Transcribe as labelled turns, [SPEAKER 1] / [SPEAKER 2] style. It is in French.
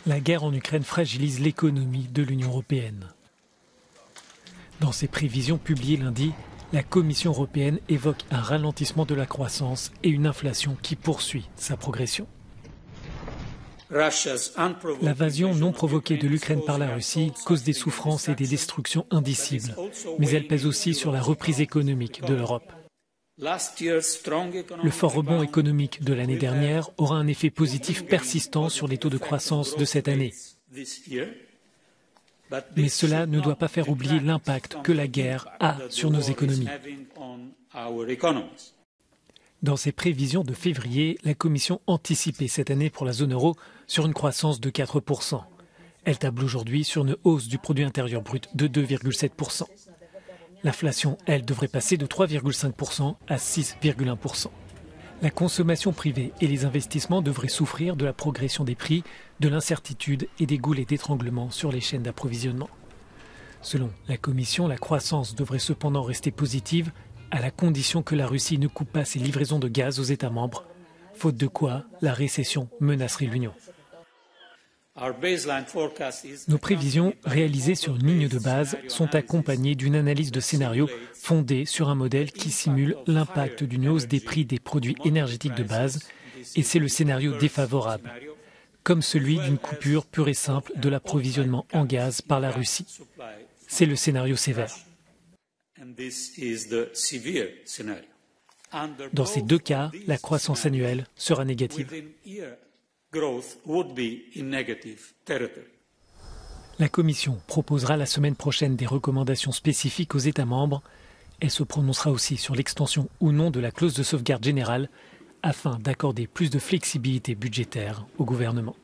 [SPEAKER 1] La guerre en Ukraine fragilise l'économie de l'Union européenne. Dans ses prévisions publiées lundi, la Commission européenne évoque un ralentissement de la croissance et une inflation qui poursuit sa progression. L'invasion non provoquée de l'Ukraine par la Russie cause des souffrances et des destructions indicibles, mais elle pèse aussi sur la reprise économique de l'Europe. Le fort rebond économique de l'année dernière aura un effet positif persistant sur les taux de croissance de cette année. Mais cela ne doit pas faire oublier l'impact que la guerre a sur nos économies. Dans ses prévisions de février, la Commission anticipait cette année pour la zone euro sur une croissance de 4%. Elle table aujourd'hui sur une hausse du produit intérieur brut de 2,7%. L'inflation, elle, devrait passer de 3,5% à 6,1%. La consommation privée et les investissements devraient souffrir de la progression des prix, de l'incertitude et des goulets d'étranglement sur les chaînes d'approvisionnement. Selon la Commission, la croissance devrait cependant rester positive à la condition que la Russie ne coupe pas ses livraisons de gaz aux États membres, faute de quoi la récession menacerait l'Union. Nos prévisions, réalisées sur une ligne de base, sont accompagnées d'une analyse de scénario fondée sur un modèle qui simule l'impact d'une hausse des prix des produits énergétiques de base, et c'est le scénario défavorable, comme celui d'une coupure pure et simple de l'approvisionnement en gaz par la Russie. C'est le scénario sévère. Dans ces deux cas, la croissance annuelle sera négative. La Commission proposera la semaine prochaine des recommandations spécifiques aux États membres. Elle se prononcera aussi sur l'extension ou non de la clause de sauvegarde générale afin d'accorder plus de flexibilité budgétaire au gouvernement.